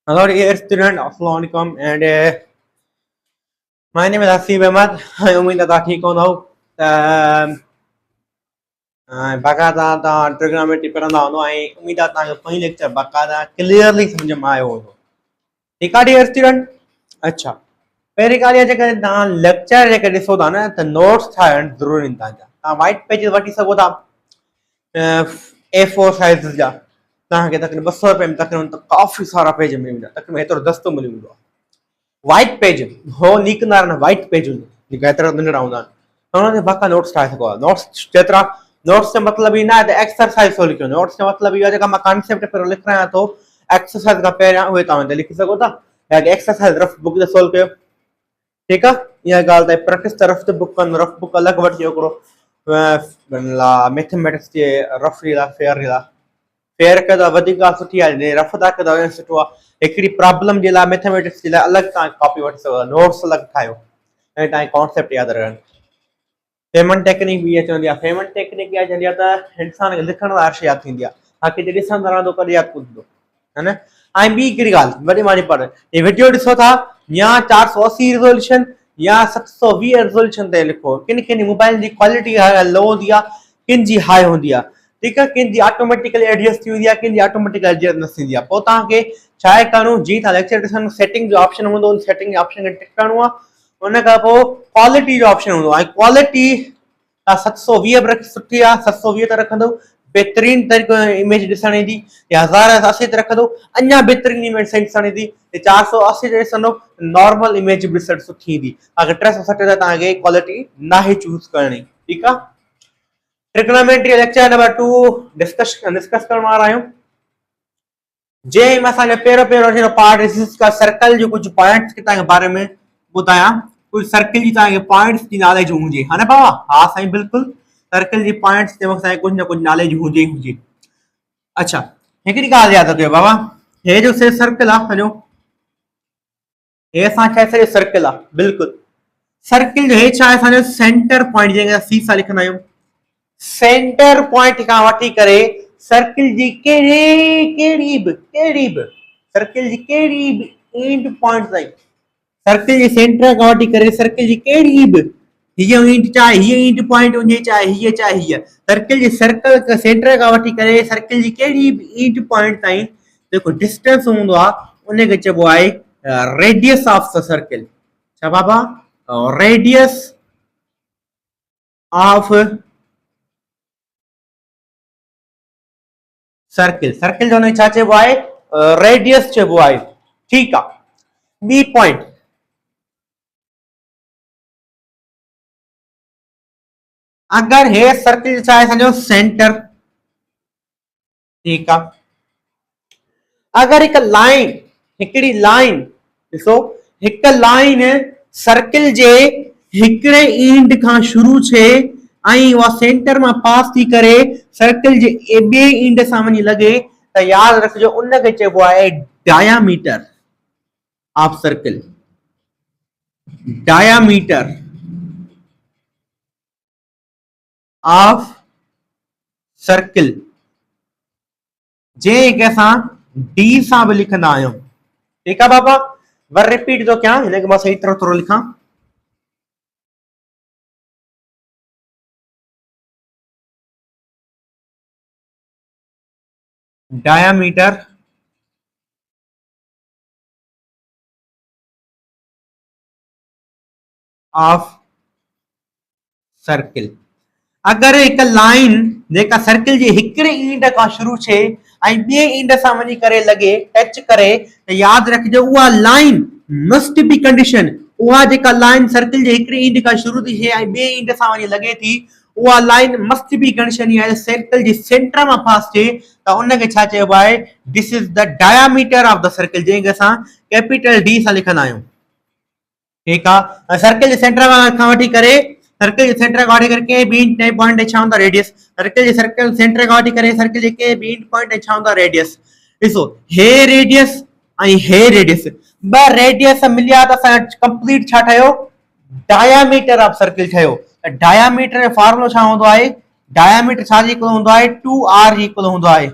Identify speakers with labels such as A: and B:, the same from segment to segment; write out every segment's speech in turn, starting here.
A: Hello, dear student. Assalamu alaikum. And my name is Asif Ahmad. I उम्मीद है ठीक हो बाक़ायदा ट्रिग्नोमेट्री पढ़ंदा हूंदो ऐं उम्मीद आहे तव्हांखे पोइ लेक्चर बाक़ायदा क्लियरली सम्झ में आयो हूंदो। ठीकु आहे डियर स्टूडेंट। अच्छा, पहिरीं ॻाल्हि आहे जेकॾहिं तव्हां लेक्चर जेके ॾिसो था न त नोट्स ठाहिण ज़रूरी आहिनि तव्हां वाइट पेजिस वठी सघो था A4 साइज़ जा तव्हांखे तक़रीबन 200 रुपए में तक़रीबन काफ़ी सारा पेज मिली वेंदा तक़रीबन एतिरो दस्तो मिली वेंदो आहे। वाइट पेज हो निकिरंदा आहिनि वाइट पेज जेका एतिरा नंढड़ा हूंदा आहिनि हुननि ते बाक़ाइदा नोट्स ठाहे सघो था। नोट्स जेतिरा नोट्स जो मतिलबु ई न आहे त एक्सरसाइज थो लिखो। नोट्स जो मतिलबु इहो आहे जेका मां कॉन्सेप्ट पहिरियों लिख रहियां थो एक्सरसाइज खां पहिरियां उहे तव्हां हिते लिखी सघो था या एक्सरसाइज रफ बुक ते सोल्व कयो। ठीकु आहे, इहा ॻाल्हि त प्रैक्टिस त रफ बुक कनि रफ बुक अलॻि वठी हिकिड़ो मैथमेटिक्स जे रफ रील आहे फेयर रील आहे। फेयर कयो त वधीक ॻाल्हि सुठी आहे, रफ था कयो त सुठो आहे। हिकिड़ी प्रॉब्लम जे लाइ मैथमेटिक्स जे लाइ अलॻि तव्हां कॉपी वठी सघो था, नोट्स अलॻि ठाहियो ऐं तव्हांखे कॉन्सेप्ट यादि रहनि। पेमेंट टेक्निक बि इहा चवंदी आहे। पेमेंट टेक्निक इहा चवंदी आहे त इंसान खे लिखण लाइ अर्श यादि थींदी आहे, बाक़ी जे ॾिसंदा रहंदो कॾहिं यादि कोन थींदो है न। ऐं ॿी हिकिड़ी ॻाल्हि वॾी मानी पर हे वीडियो ॾिसो था या 480 रिज़ोल्यूशन या 720 रिज़ोल्यूशन ते लिखो। किन किन मोबाइल जी क्वालिटी लो हूंदी आहे, किन जी हाई हूंदी आहे। ठीकु आहे, किन जी ऑटोमेटिकली एडजस्ट थी वेंदी आहे, किन जी ऑटोमेटिकली एडजस्ट न थींदी आहे। पोइ तव्हांखे छा आहे करिणो, जीअं तव्हां लेक्चर ॾिसंदो सेटिंग जो ऑप्शन हूंदो, उन सेटिंग जे ऑप्शन खे टिक करिणो आहे। उन खां पोइ क्वालिटी जो ऑप्शन हूंदो आहे। क्वालिटी 720 बि सुठी आहे, 720 ते रखंदो बहितरीन तरीक़े इमेज ॾिसण ईंदी, या 1080 ते रखंदो अञा बहितरीन इमेज ॾिसण ईंदी, 480 ते ॾिसंदो नॉर्मल इमेज बि ॾिसण सुठी ईंदी। अगरि 360 ते तव्हांखे क्वालिटी नाहे चूज़ करणी। ठीकु आहे, ट्रिग्नोमेट्री लेक्चर नंबर 2 डिस्कस करण वारा आहियूं। जंहिं में असांजो पहिरियों पार्ट सर्कल जो कुझु पॉइंट्स के तव्हांजे बारे में ॿुधायां, कुझु सर्कल जी तव्हांखे पॉइंट्स जी नॉलेज हुजे, हा न बाबा? हा साईं, बिल्कुलु सर्कल जी पॉइंट्स ते असांखे कुझु न कुझु नॉलेज हुजे। अच्छा, हिकिड़ी ॻाल्हि यादि रखियो बाबा, हे जो सर्कल आहे सॼो, हे असांखे सॼो सर्कल आहे। बिल्कुलु सर्कल जो हे छा आहे असांजो सेंटर पॉइंट, जंहिंखे सी सां लिखंदा आहियूं। सेंटर पॉइंट खां वठी करे सर्कल जी कहिड़ी बि सर्कल जी कहिड़ी बि एंड पॉइंट ताईं, सर्कल जे सेंटर खां वठी करे सर्कल जी कहिड़ी बि हीअ इंट चाहे हीअ इंट पॉइंट हुजे चाहे हीअ सर्कल जे सर्कल सेंटर खां वठी करे सर्कल जी कहिड़ी बि इंट पॉइंट ताईं जेको डिस्टेंस हूंदो आहे उनखे चइबो आहे रेडियस ऑफ द सर्कल। छा बाबा? Radius of circle. सर्कल जो छा चइबो आहे? रेडियस चइबो आहे। ठीकु आहे, ॿी पॉइंट अगरि हे सर्कल छा आहे असांजो सेंटर। ठीकु आहे, अगरि हिकिड़ी लाइन ॾिसो, हिकु लाइन सर्कल जे हिकिड़े एंड खां शुरू थिए ऐं उहा सेंटर मां पास थी करे सर्कल जे ॿिए एंड सां वञी लॻे त यादि रखिजो उनखे चइबो आहे diameter of circle. Diameter of circle जंहिंखे असां डी सां बि लिखंदा आहियूं। ठीकु आहे बाबा, वर रिपीट थो कयां, हिनखे मां सही तरह थोरो लिखां। Diameter of circle. अगरि हिकु लाइन जेका सर्कल जे हिकिड़े एंड खां शुरू थिए ऐं ॿिए एंड सां वञी करे लॻे टच करे त यादि रखिजो उहा लाइन मस्ट बी कंडीशन, उहा जेका लाइन सर्कल जे हिकिड़े एंड खां शुरू थी थिए ऐं ॿिए एंड सां वञी लॻे थी उहा लाइन मस्ट बी कंडीशन आहे सर्कल जे सेंटर मां पास थिए त उनखे छा चइबो आहे? This is the diameter of the circle, जंहिंखे असां कैपिटल डी सां लिखंदा आहियूं। ठीकु आहे, सर्कल जे सेंटर खां वठी करे सर्कल जे सेंटर खां वठी करे कंहिं बि नए पॉइंट छा हूंदा? रेडियस। सर्कल सेंटर खां वठी करे सर्कल जे कंहिं बि पॉइंट छा हूंदा? रेडियस। ॾिसो, हे रेडियस ऐं हे रेडियस, ॿ रेडियस मिलिया त असां कंप्लीट छा ठहियो? डायामीटर ऑफ सर्कल ठहियो। डायामीटर जो फॉर्मूलो छा हूंदो आहे? डायामीटर छा जे इक्वल हूंदो आहे? 2r जे इक्वल हूंदो आहे।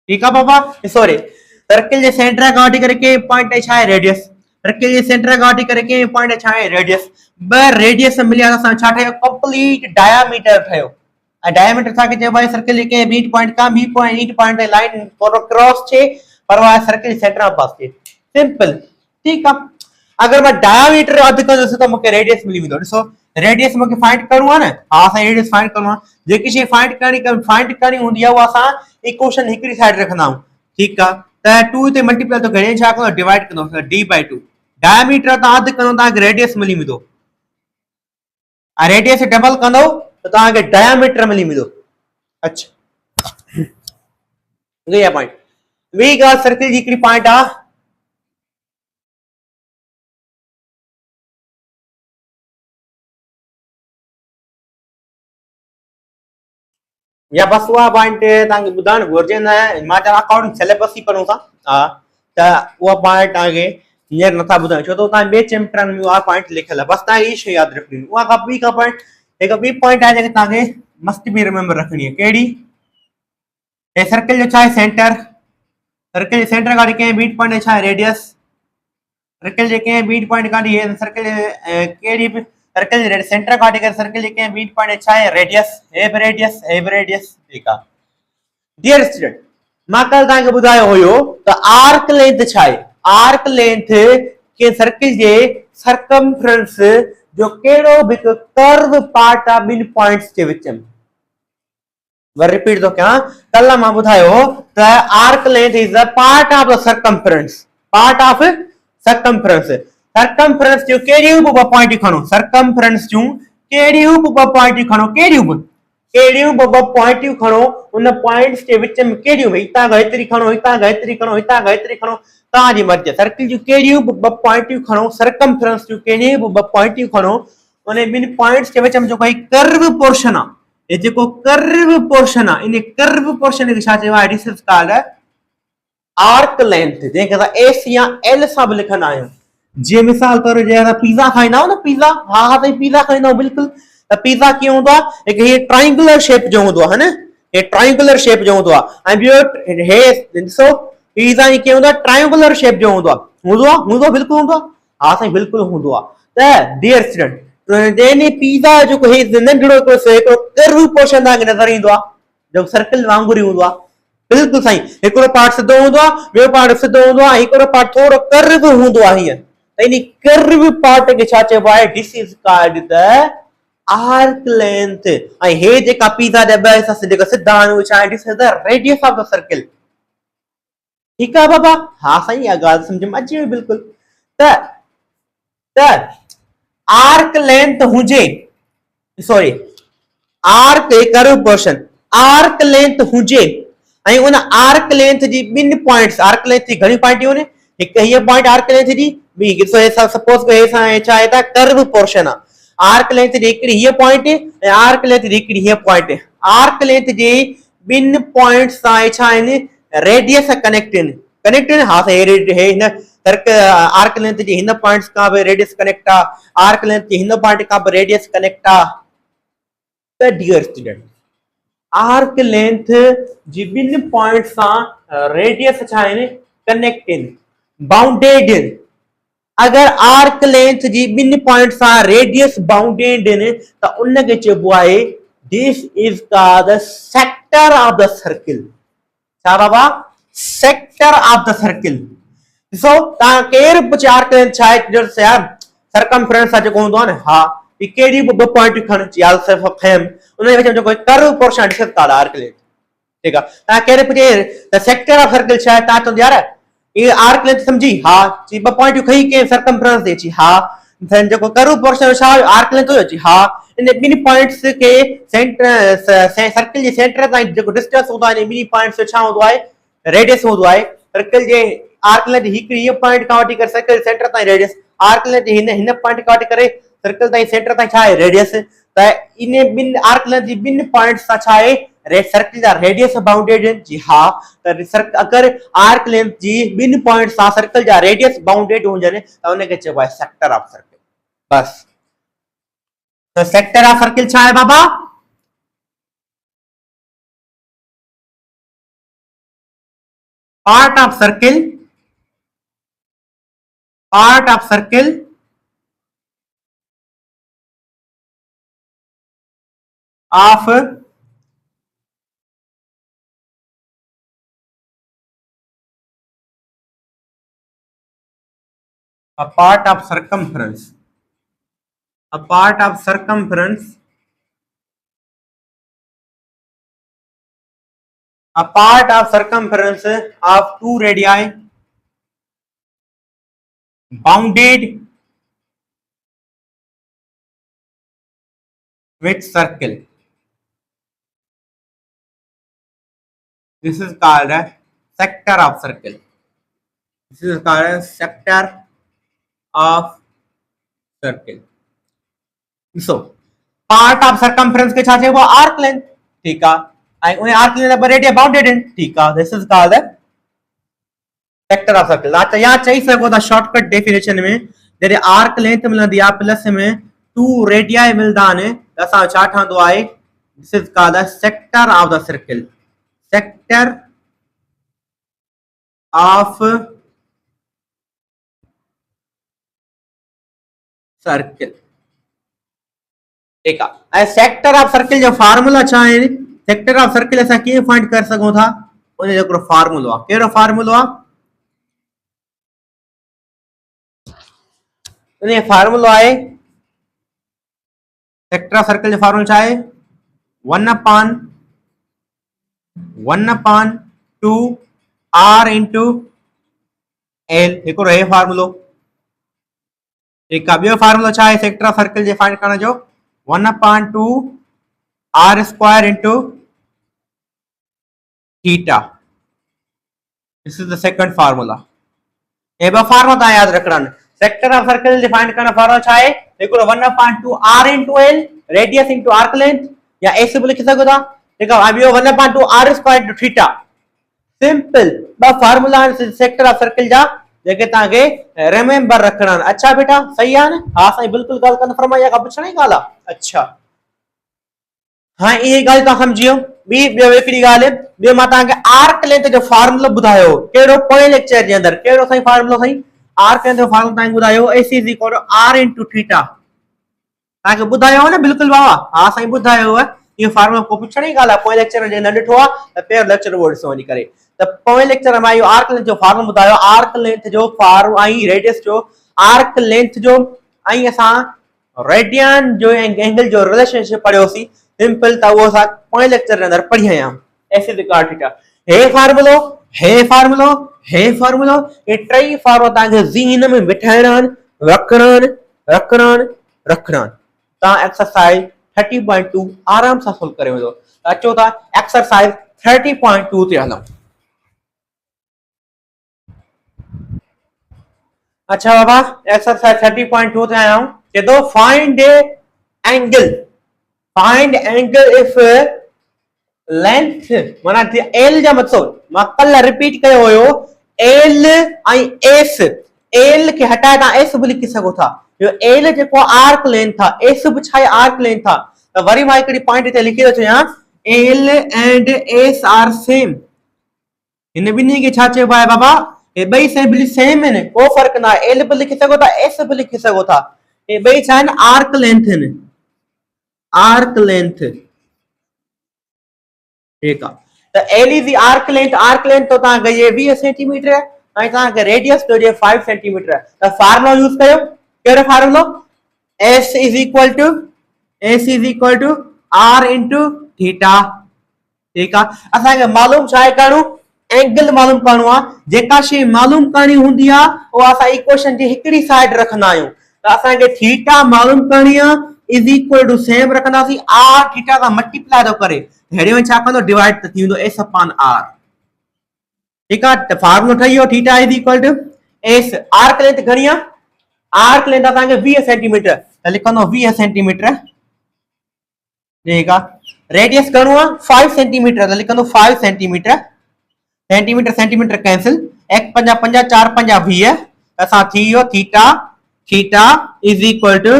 A: ठीक है बाबा सॉरी सर्किल जे सेंटर खां वठी करे के पॉइंट छा आहे रेडियस सर्किल जे सेंटर खां वठी करे के पॉइंट छा आहे रेडियस ब रेडियस मिलिया असां छा ठयो कंप्लीट डायमीटर ठयो ऐं डायमीटर छा के चइबो आहे सर्किल के बीट पॉइंट का बी पॉइंट लाइन क्रॉस छे पर वो सर्किल सेंटर में पास छे सिंपल ठीक है अगर मैं डायमीटर अध कंदुसि तो मूंखे रेडियस मिली वेंदो ॾिसो रेडियस मूंखे फाइंड करणो आहे न हा असां रेडियस फाइंड करणो आहे जेकी शइ फाइंड करणी हूंदी आहे उहा असां इक्वेशन हिकड़ी साइड रखंदा आहियूं ठीक आहे त 2 ते मल्टीप्लाई तो घणे छा कंदो डिवाइड कंदो d/2 डायमीटर तां अध कंदो तां रेडियस मिली वेंदो आ रेडियस डबल कंदो तो तां के डायमीटर मिली वेंदो अच्छा ये पॉइंट वी गा सर्किल जी हिकड़ी पॉइंट आ या बस हुआ पॉइंट तांके बुधाण घुरजे न मां चवां अकाउंटिंग सिलेबस ही पढ़ूं था हां त उहा पॉइंट तांके हींअर नथा ॿुधायूं छो तो तां ॿिए चैप्टरनि में उहा पॉइंट लिखियल आहे बस तां ई शइ यादि रखणी उहा खां ॿी का पॉइंट हिकु ॿी पॉइंट आहे जेके तांखे मस्ट बी रिमेंबर रखणी आहे कहिड़ी हे सर्किल जो छा आहे सेंटर सर्किल जे सेंटर खां कंहिं बीट पॉइंट छा आहे रेडियस सर्किल जे कंहिं बीट पॉइंट खां सर्किल कहिड़ी बि सर्किल जे सेंटर खां वठी करे सर्किल जे कंहिं बीट पॉइंट छा आहे रेडियस हे बि रेडियस ठीकु आहे डियर स्टूडेंट मां कल तव्हांखे ॿुधायो हुयो त आर्क लेंथ छा आहे आर्क लेंथ के सर्किल जे सर्कमफ्रेंस जो कहिड़ो बि कर्व पार्ट आहे ॿिनि पॉइंट्स जे विच में वर रिपीट तो क्या कल मां ॿुधायो त arc length is the part of the circumference circumference जो कहिड़ियूं बि पॉइंट खणो सर्कमफ्रेंस जूं कहिड़ियूं बि पॉइंट खणो कहिड़ियूं बि पॉइंट खणो उन पॉइंट्स के विच में कहिड़ियूं बि हितां खां हेतिरी खणो हितां खां हेतिरी खणो हितां खां हेतिरी खणो तव्हांजी मर्ज़ी सर्किल जूं कहिड़ियूं बि पॉइंट खणो सर्कमफ्रेंस जूं कहिड़ियूं बि पॉइंट खणो उन ॿिनि पॉइंट्स के विच में जेको कर्व पोर्शन आहे ये जेको कर्व पोर्शन आहे इन कर्व पोर्शन खे छा चइबो आहे this is called arc length जंहिंखे असां एस या एल सां बि लिखंदा आहियूं जीअं मिसाल तौर जे असां पिज़्ज़ा खाईंदा आहियूं न पिज़्ज़ा हा हा साईं पिज़्ज़ा खाईंदा आहियूं बिल्कुलु त पिज़्ज़ा कीअं हूंदो आहे हिकु हीअ ट्रायंगुलर शेप जो हूंदो आहे न हे ट्रायंगुलर शेप जो हूंदो आहे ऐं ॿियो हे ॾिसो पिज़्ज़ा कीअं हूंदो आहे ट्रायंगुलर शेप जो हूंदो आहे बिल्कुलु हूंदो आहे हा साईं बिल्कुलु हूंदो आहे त डियर स्टूडेंट पिज़्ज़ा जेको हे नंढड़ो हिकिड़ो कर्व पोर्शन तव्हांखे नज़र ईंदो आहे जो सर्किल वांगुरु ई हूंदो आहे बिल्कुलु साईं हिकिड़ो पार्ट सिधो हूंदो आहे ॿियो पार्ट सिधो हूंदो आहे हिकिड़ो पार्ट थोरो कर्व हूंदो आहे हीअं त इन कर्व पार्ट खे छा चइबो आहे this is called the arc length ऐं हे जेका पिज़्ज़ा जा ॿ जेका सिधा आहिनि उहे छा आहे this is the radius of the circle ठीकु आहे बाबा हा साईं इहा ॻाल्हि सम्झ में अची वई बिल्कुलु त आर्क लेंथ हुजे sorry arc curve portion arc length हुजे ऐं उन आर्क लेंथ जी ॿिनि पॉइंट्स आर्क लेंथ जी घणी पॉइंटियूं आहिनि हिकु हीअ पॉइंट आर्क लेंथ जी ॿी सपोज को हे छा आहे त कर्व पोर्शन आहे आर्क लेंथ जी हिकिड़ी हीअ पॉइंट ऐं आर्क लेंथ जी हिकिड़ी हीअ पॉइंट आर्क लेंथ जी ॿिनि पॉइंट्स सां छा आहिनि रेडियस कनेक्ट आहिनि हा साईं हे हिन आर्क लेंथ जी हिन पॉइंट्स खां बि रेडियस कनेक्ट आहे आर्क लेंथ जी हिन पॉइंट खां बि रेडियस कनेक्ट आहे त डियर स्टूडेंट आर्क लेंथ जी ॿिनि पॉइंट सां रेडियस छा आहिनि कनेक्ट आहिनि बाउंडेड आहिनि अगर आर्क लेंथ जी ॿिनि पॉइंट सां रेडियस बाउंडेड आहिनि त उनखे चइबो आहे this is called the sector of the circle छा बाबा सेक्टर ऑफ द सर्किल ॾिसो तव्हां केरु बि आर्क लेंथ छा आहे सर्कमफ्रेंस आहे जेको हूंदो आहे न हा कहिड़ी बि ॿ पॉइंट खणिजी खयमि उन विच में जेको कर्व पोर्शन ॾिसो था आर्क लेंथ ठीकु आहे तव्हां केरु पुछे त सेक्टर ऑफ सर्किल छा आहे तव्हां चवंदो यार ये आर्क लेंथ समझी हा जी ॿ पॉइंट खई के सर्कमफ्रेंस दे अची हा जेको कर्व पोर्शन छा आर्क लेंथ हुयो अची हा इन ॿिनि पॉइंट्स के सेंटर सर्किल जे सेंटर ताईं जेको डिस्टेंस हूंदो आहे इन ॿिनि पॉइंट्स जो छा हूंदो आहे रेडियस हूंदो आहे सर्किल जे आर्क लेंथ हिकिड़ी हीअ पॉइंट खां वठी करे सर्किल सेंटर ताईं रेडियस आर्क लेंथ हिन पॉइंट खां वठी करे सर्किल ताईं सेंटर ताईं छा आहे रेडियस त इन ॿिनि आर्क लेंथ जी ॿिनि पॉइंट्स सां छा आहे सर्किल जा रेडियस बाउंडेड आहिनि जी हा त अगरि आर्क लेंथ जी ॿिनि पॉइंट सां सर्किल जा रेडियस बाउंडेड हुजनि त उनखे चइबो आहे सेक्टर ऑफ सर्किल बस त सेक्टर ऑफ सर्किल छा आहे बाबा part of circle of a part of circumference, a part of circumference, a part of circumference of two radii bounded with circle. This is called a sector of circle. This is called a sector of circle. So part of circumference के छाछे वो arc length, ठीक है, आई उन्हें arc length पर radius bounded in, ठीक है, this is called the sector of circle. अच्छा यहाँ चाहिए सको था shortcut definition में जैसे arc length मिलंदी आ प्लस में 2 radii मिलदा ने असां छा ठहंदो आहे, this is called the sector of the circle, sector of circle, ठीक है। सेक्टर ऑफ सर्किल जो फार्मूला छा है, सेक्टर ऑफ सर्किल असां कीअं फाइंड कर सघूं था, उन जो हिकिड़ो फार्मूलो आहे, कहिड़ो फार्मूलो आहे, उन फार्मूलो आहे सेक्टर ऑफ सर्किल जो फार्मूलो छा आहे 1/2 r into l, हिकिड़ो हे फार्मूलो, ठीक आहे। ॿियो फार्मूलो छा आहे सेक्टर ऑफ सर्किल जे फाइंड करण जो 1/2 r square into theta. This is the second formula. ये ब फार्मूला ता याद रखना, सेक्टर ऑफ सर्किल डिफाइन करना फार्मूला छा है, हिकिड़ो 1/2 r into l radius into arc length या s भी लिखी सघो था, ठीक है। ॿियो 1/2 r square into theta, simple ब फार्मूला सेक्टर ऑफ सर्किल जा जेके ताके रिमेंबर रखना। अच्छा बेटा सही है ना, हां साईं बिल्कुल गल कन फरमाया का पुछण ही गाला। अच्छा हां ये गल ता समझियो। बी ॿियो हिकिड़ी गाल ॿियो मां ताके आर्क लेंथ जो फार्मूलो ॿुधायो केड़ो पोइ लेक्चर जे अंदर, केड़ो सही फार्मूलो सही आर्क लेंथ जो फार्मूलो ताके ॿुधायो s is equal to r into theta, ताके ॿुधायो ना बिल्कुल बाबा, हां साईं ॿुधायो है ये फार्मूला को पुछण ही गाल पोइ लेक्चर जे न ॾिठो आ त पहिरियों लेक्चर वो ॾिसो वञी करे, त पोइ लेक्चर में आर्क लेंथ जो फार्मूलो ॿुधायो, आर्क लेंथ जो फार्मूला आई रेडियस जो आर्क लेंथ जो आई असां रेडियन जो एंगल जो रिलेशनशिप पढ़ियोसी, सिंपल त वो असां पोइ लेक्चर जे अंदर पढ़ी आया s is equal to theta। हे फार्मूलो हे फार्मूलो हे फार्मूलो ये टई फार्मूला ताके ज़हन में बिठाइणा रखना ता एक्सरसाइज 30.2 आराम सां सोल्व करे वठो। अचो था एक्सरसाइज 30.2 ते हलूं। अच्छा बाबा एक्सरसाइज 30.2 ते आया हूं के दो फाइंड एंगल इफ लेंथ माना l जा मतलब मां कल रिपीट कयो होयो l आई s, l के हटाए ता s भी लिखी सको था, यो l जेको आर्क लेंथ था s भी छाए आर्क लेंथ था, त वरी मां हिकड़ी पॉइंट ते लिखी रखियो या l and s are same, इन बिनी के छा चइबो आहे बाबा ये बई सेम सेम है, को फर्क ना है, l भी लिखी सको था s भी लिखी सको था, ये बई छा है आर्क लेंथ है, आर्क लेंथ, ठीक है। तो l is the arc length तो ता के ये 20 सेंटीमीटर है, आई ता के रेडियस तो ये 5 सेंटीमीटर है, तो फार्मूला यूज कयो केड़ो formula s is equal to r into theta, ठीक है। असा के मालूम छाए करू एंगल मालूम करणो आ, जेका शे मालूम करनी हुंदी आ ओ असा इक्वेशन जी हिकड़ी साइड रखना आयो, तो असा के थीटा मालूम करनी आ इज इक्वल टू सेम रखनासी r थीटा का मल्टीप्लाई तो करे हेडे में छा कंदो डिवाइड त थींदो s upon r, ठीक है। तो फार्मूला ठहियो theta is equal to s, arc length घणी आ, आर्क लेंथ असा के 20 सेंटीमीटर त लिखंदो 20 सेंटीमीटर, ठीक है। रेडियस घणो आ 5 सेंटीमीटर त लिखंदो 5 सेंटीमीटर, सेंटीमीटर कैंसिल 1 5 5 4 5 20 असा थियो थीटा इज इक्वल टू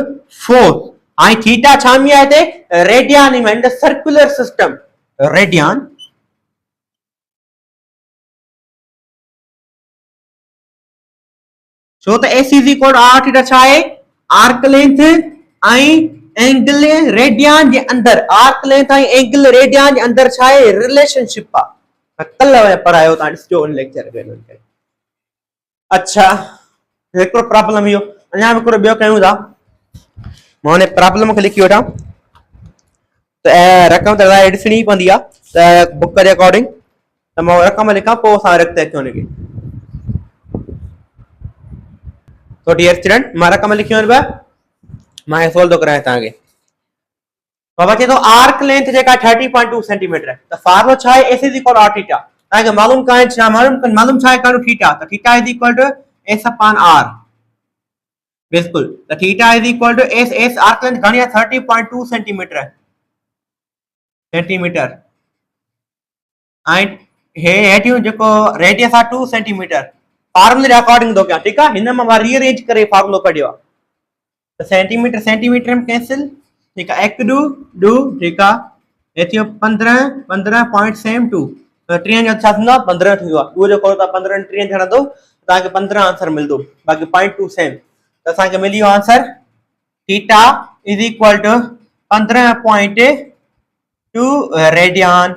A: 4, आई थीटा छामी आहे ते रेडियन में द सर्कुलर सिस्टम रेडियन छो त AC is equal to r theta छा आहे आर्क लेंथ ऐं एंगल रेडियन जे अंदर आर्क लेंथ ऐं एंगल रेडियन जे अंदर छा आहे रिलेशनशिप आहे कल्ह पढ़ायो तव्हां ॾिसजो उन लेक्चर में अच्छा हिकिड़ो प्रॉब्लम इहो अञा हिकिड़ो ॿियो कयूं था मां हुन प्रॉब्लम खे लिखी वठां त रक़म त ॾिसणी पवंदी आहे त बुक जे अकॉर्डिंग त मां रक़म लिखां पोइ असां रखंदा कयूं हुनखे तो डियर स्टूडेंट मां रक़म लिखी वञ मां सोल्व थो करायां तव्हांखे बाबा चए थो आर्क लेंथ जेका 30.2 सेंटीमीटर त फार्मूलो छा आहे S is equal R theta तव्हांखे मालूम का है छा मालूम छा आहे करो थीटा त theta is equal to S upon R बिल्कुल त theta is equal to S arc length घणी आहे 30.2 सेंटीमीटर ऐं हे हेठियों जेको रेडियस आहे 2 सेंटीमीटर फार्मूले जे अकॉर्डिंग थो कयां ठीकु आहे हिन में मां रीअरेंज करे फार्मूलो कढियो आहे त सेंटीमीटर में कैंसिल ठीक है 1 2 ठीक है एथियो 15.72 तो 3 जो छा थींदो 15 थींदो आहे उहो जेको त 15 3 थियणो तव्हांखे 15 आंसर मिलंदो बाक़ी 0.2 सेम त असांखे मिली वियो answer theta is equal to 15.2 radian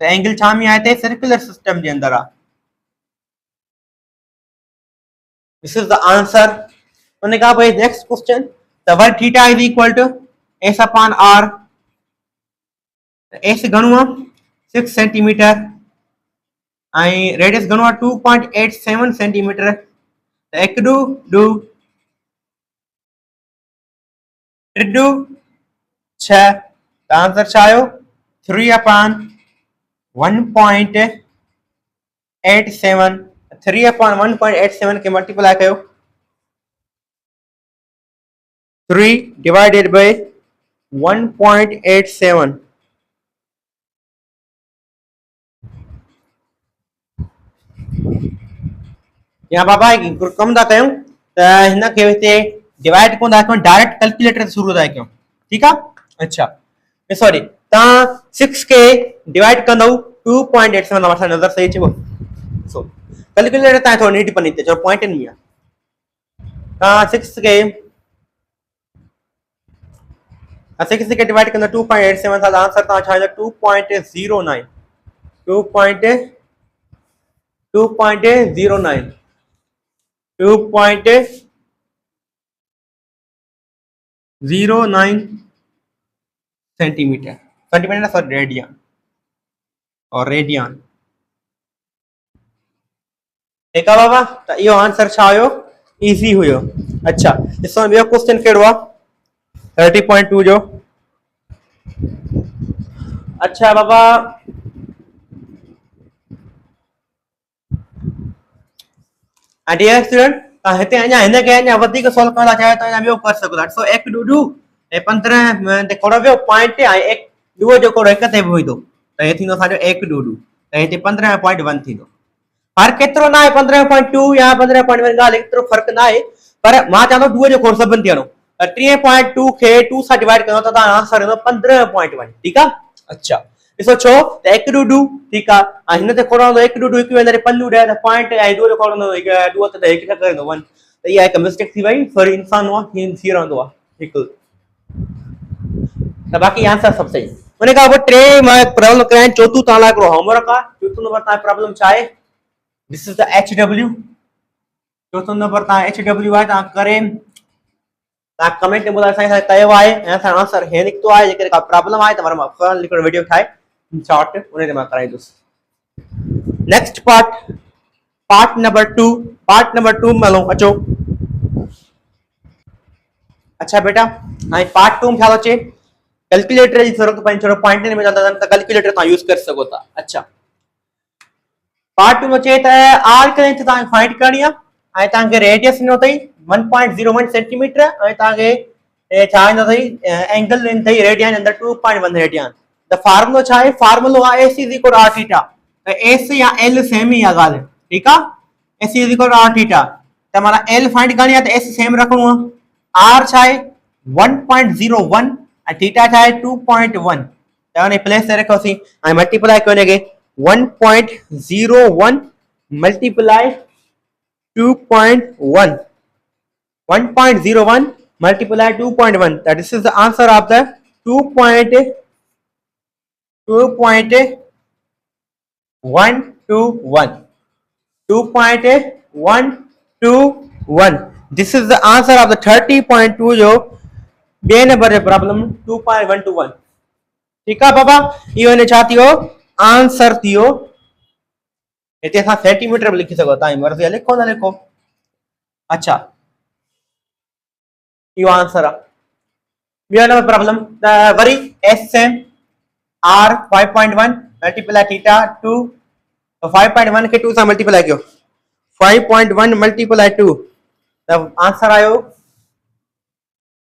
A: त एंगल छा में आहे ते सर्कुलर सिस्टम जे अंदर आहे दिस इज द आंसर उन खां पोइ नेक्स्ट क्वेश्चन त वर theta is equal to S upon R S घणो आहे 6 सेंटीमीटर ऐं रेडियस घणो आहे 2.87 सेंटीमीटर त 1 2 6 त आंसर छा आयो 3 upon 1.87 3 upon 1.87 के मल्टीप्लाई कयो 3 divided by 1.87 या बाबा कम था कयूं त हिन खे हिते डिवाइड कोन था कयूं डायरेक्ट कैलकुलेटर शुरू था कयूं ठीकु आहे अच्छा सॉरी तव्हां 6 के डिवाइड कंदव 2.87 वठण नज़र सही चयो सो कैलकुलेटर तव्हां थोरो नीट पनी ते जो पॉइंट में आहे तव्हां 6 के 6 के डिवाइड करना 2.87 था आंसर ता छा 2.09 सेंटीमीटर फॉर रेडियन और रेडियन ठीक है बाबा तो यो आंसर छा हुयो इजी हुयो अच्छा ॾिसो ॿियो क्वेश्चन कहिड़ो आहे 30.2 जो अच्छा बाबा डियर स्टूडेंट हिते अञा हिन खे अञा वधीक सॉल्व करण लाइ चाहे त अञा ॿियो करे सघो था ॾिसो 1 2 ऐं 15 ते खोड़ो वियो पॉइंट ऐं 1 2 जो खोड़ो 1 ते बि हुई त हे थींदो असांजो 1 2 त हिते 15.1 थींदो फर्क केतिरो ना आहे 15.2 या 15.1 ॻाल्हि एतिरो फर्क ना आहे पर मां चवंदो 2 जो खोड़ सभिनि थियणो 3.2 खे 2 सां डिवाइड कयो त तव्हां आंसर ईंदो 15.1 ठीकु आहे अच्छा ॾिसो छो त 1 2 ठीकु आहे ऐं हिन ते खोड़ो हूंदो 1 2 हिकु वेंदे पल्लू ॾे त पॉइंट ऐं 2 जो खोड़ो हूंदो 2 ते हिकु न कंदो 1 त इहा हिकु मिस्टेक थी वई सॉरी इंसान हुआ थी रहंदो आहे हिकु त बाक़ी आंसर सभु सही उन खां पोइ टे मां प्रॉब्लम करायां चोथों तव्हां लाइ हिकिड़ो होमवर्क आहे चोथों नंबर तव्हां प्रॉब्लम छा आहे दिस इज द HW चोथों नंबर तव्हां HW आहे तव्हां करे तव्हां कमेंट में ॿुधायो असांखे कयो आहे ऐं असांजो आंसर हे निकितो आहे जेकॾहिं का प्रॉब्लम आहे त वरी मां फौरन हिकिड़ो वीडियो ठाहे शॉर्ट उन ते मां कराईंदुसि नेक्स्ट पार्ट नंबर 2 में हलूं अचो अच्छा बेटा हाणे पार्ट 2 में छा थो अचे कैलकुलेटर जी ज़रूरत पवंदी थोरो पॉइंट में त कैलकुलेटर तव्हां यूज़ करे सघो था अच्छा पार्ट 2 में अचे त आर्क लेंथ तव्हांखे फाइंड करणी आहे ऐं तव्हांखे रेडियस ॾिनो अथई 1.01 सेंटीमीटर ऐं तव्हांखे छा ईंदो अथई एंगल लेंथ अथई रेडियन अंदर 2.1 रेडियन त फार्मूलो छा आहे फार्मूलो आहे S is equal R theta त एस या एल सेम ई आहे ॻाल्हि ठीकु आहे S is equal R theta त माना एल फाइंड करणी आहे त एस सेम रखणो आहे आर छा आहे 1.01 ऐं थीटा छा आहे 2.1 त हुन प्लेस ते रखोसीं ऐं मल्टीप्लाई कयो हिनखे 1.01 multiply 2.1. 1.01 multiply 2.1. That this is the answer of the 2.121. 2.121. This is the answer of the 30.2 जो बे नंबर है प्रॉब्लम 2.121. ठीक है बाबा, इहो ने छा थियो आंसर थियो. हिते असां सेंटीमीटर में लिखी सघो, तव्हांजी मर्ज़ी आहे, लिखो न लिखो. अच्छा, इहो आंसर आहे. ॿियो नंबर प्रॉब्लम त worry S R 5.1 multiply theta 2. तो 5.1 के 2 सां मल्टीप्लाई कयो. 5.1 मल्टीप्लाई 2 त आंसर आयो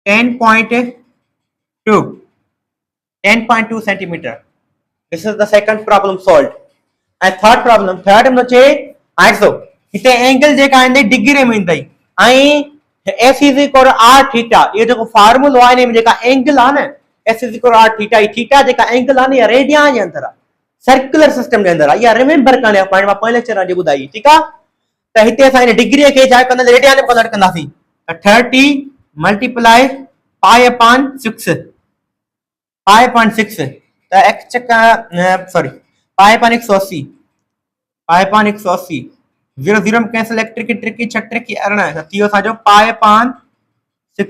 A: 10.2. 10.2 centimetre. This is the second problem solved. And third problem में चे आइसो इते एंगल जेका आंदे डिग्री में इंदई आई s is equal to r theta. ये जेको फार्मूला आहे ने जेका एंगल आहे न s is equal to r theta, E theta जेका एंगल आहे न या रेडियन जे अंदर आहे, सर्कुलर सिस्टम जे अंदर आहे. या रिमेंबर करने पॉइंट मां पहले लेक्चर में बुधाई. ठीक आहे, त हिते असां इन डिग्री के छा कंदा रेडियन में कन्वर्ट कंदासीं. 30 मल्टीप्लाई पाई अपॉन 6 5.6 त x चका sorry pi upon 180 pi upon 180 0 0 में कैंसिल इलेक्ट्रिक ट्रिकी 6 ट्रिकी अरना है थियो साजो पाई अपॉन 6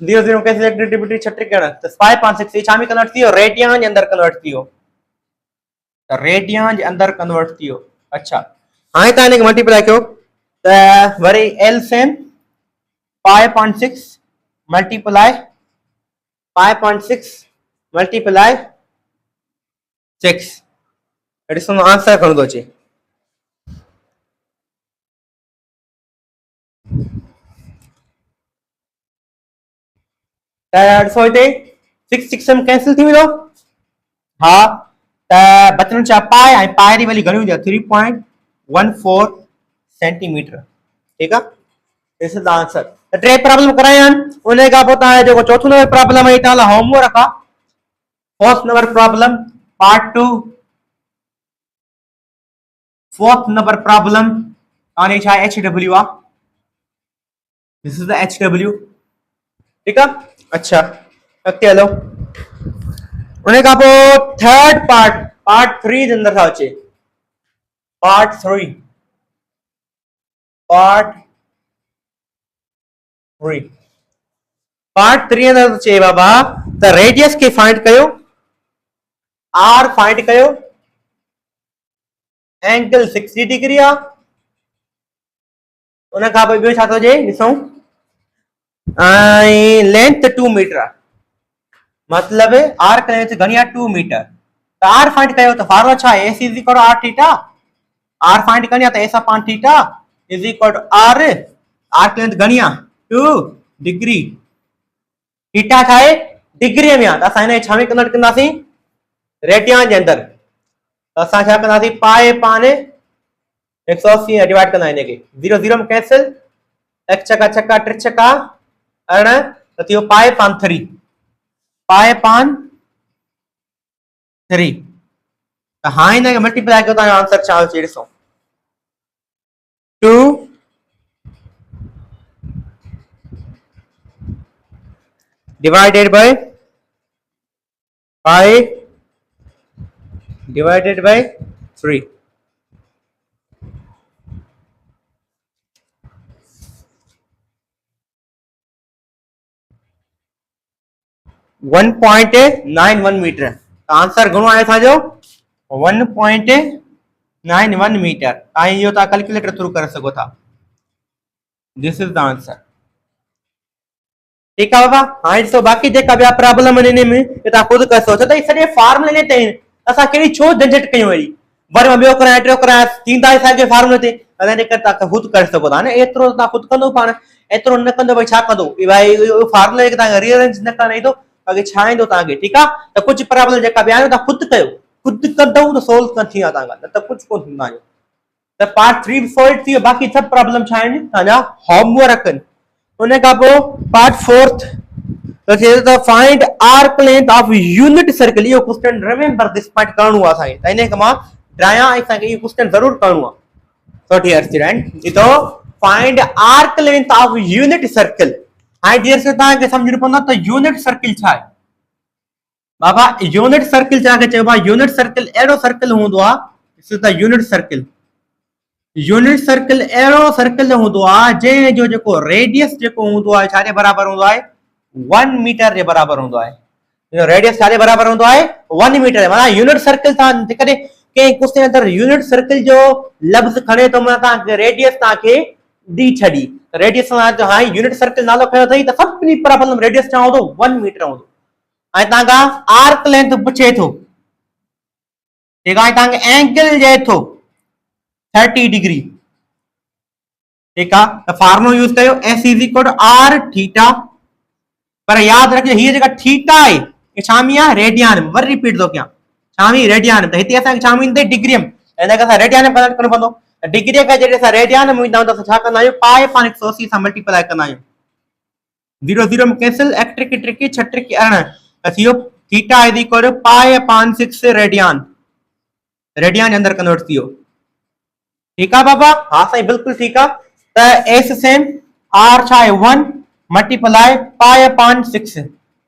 A: 0 0 कैंसिल इलेक्ट्रिक 6 ट्रिकी अरना तो पाई अपॉन 6 छा में कन्वर्ट थियो रेडियन जे अंदर कन्वर्ट थियो. त रेडियन जे अंदर कन्वर्ट थियो. अच्छा, हाणे ता इने मल्टीप्लाई कयो त worry l same pi upon 6 multiply 5.6 multiply 6. That is the answer कौन दो चे. That so इते 6 6 में कैंसिल थी मिलो. हाँ, त बचन चा पाई आई पाई री वाली घणी हुंदी 3.14 सेंटीमीटर. ठीक है, this is the answer. टे प्रॉब्लम करायन उन का पोता है जो चौथो नंबर प्रॉब्लम है ताला होमवर्क का. Fourth number problem part 2. Fourth number problem आने छा HW आ. This is the HW. ठीक है, अच्छा अगते हलो उन का पो थर्ड पार्ट 3 जे अंदर था अचे. पार्ट 3 पार्ट 3 अंदर चे बाबा द रेडियस के फाइंड कयो, r फाइंड कयो, एंगल 60 डिग्री आ. उन का बियो छा तो जे ॾिसो आई लेंथ 2 मीटर मतलब r का लेंथ घणी आ 2 मीटर. त r फाइंड कयो त फार्मूला छा है s is equal to r theta. r find करनी आ त s upon theta is equal to r का लेंथ घणी आ 2 डिग्री. थीटा छा है डिग्री में आ त असां इने छा में कन्वर्ट कंदासीं रेडियन जे अंदर. त असां छा कंदासीं पाई अपॉन 180 डिवाइड कंदा इने के 0 0 में कैंसिल x छका छका 3 छका 18 त थियो पाई अपॉन 3 पाई अपॉन 3. त हां इने के मल्टीप्लाई कयो त आंसर छा अचे ॾिसो 2 divided by pi divided by 3. .91 metre. Answer घणो आहे था जो 1.91 मीटर. आई यो ता कैलकुलेटर थ्रू कर सको था. This is the answer. ठीक है बाबा. हां तो बाकी जेका बिया प्रॉब्लम इने में ता खुद कर सको त सॼे फार्मूले ने ते असा केड़ी छो झंझट कयो वरी वर में बियो कराए टियो कराए थींदा है सागे फार्मूले ते अने कर ता खुद कर सको था ने एतरो ता खुद कंदो पाण एतरो न कंदो भाई छा कंदो भाई फार्मूले के ता रीअरेंज न करे तो आगे छाइंदो ताके. ठीक है, त कुछ प्रॉब्लम जेका बिया ता खुद कयो, खुद कंदो तो सोल्व कर थी तांगा त कुछ को थींदा जो. त पार्ट 3 सॉल्व थी. बाकी सब प्रॉब्लम छाइन ताजा होमवर्क उन का पो पार्ट 4th तो the find arc length of unit circle. Yo question remember this point करनो आ साई त इने कमा ड्राया ऐसा के ये क्वेश्चन जरूर करनो आ. So dear student, इतो find arc length of unit circle. Hi dear student, तव्हांखे सम्झणो पवंदो त unit circle छा आहे? बाबा unit circle छा के चइबो आहे? unit circle अहिड़ो सर्कल हूंदो आहे, this is the unit circle. unit circle अहिड़ो सर्कल हूंदो आहे जंहिं जो जेको रेडियस जेको हूंदो आहे छा जे बराबर हूंदो आहे? 1 मीटर जे बराबर हूंदो आहे. रेडियस छा जे बराबर हूंदो आहे? 1 मीटर. माना यूनिट सर्कल तां जेकॾहिं कंहिं क्वेश्चन अंदर यूनिट सर्कल जो लफ़्ज़ खणे तो माना तव्हांखे रेडियस तव्हांखे दी छॾी. रेडियस हां यूनिट सर्कल नालो खयो अथई त सभिनी प्रॉब्लम रेडियस छा हूंदो? 1 मीटर हूंदो. ऐं तव्हांखां आर्क लेंथ पुछे थो, ठीकु आहे, तव्हांखे एंगल ॾिए थो 30 डिग्री, ठीकु आहे, त फार्मूलो यूज़ कयो S = R थीटा. पर यादि रखिजो हीअ जेका थीटा आहे छा में आहे? रेडियन में. वरी रिपीट थो कयां, छा में? रेडियन में. त हिते असांखे छा में ईंदे? डिग्री में. हिन खे असां रेडियन में कन्वर्ट करणो पवंदो. डिग्री खे जॾहिं असां रेडियन में ईंदा आहियूं त असां छा कंदा आहियूं? पाए पाण 180 सां मल्टीप्लाई कंदा आहियूं. 0 0 में कैंसिल, 8 त्रिकी 6 त्रिकी 18. त थियो थीटा = पाए पाण 6 रेडियन. रेडियन जे अंदर कन्वर्ट थियो. ठीकु आहे बाबा? हा साईं, बिल्कुलु ठीकु आहे. त S सेम, R छा आहे? 1 मल्टीप्लाई पाए पान 6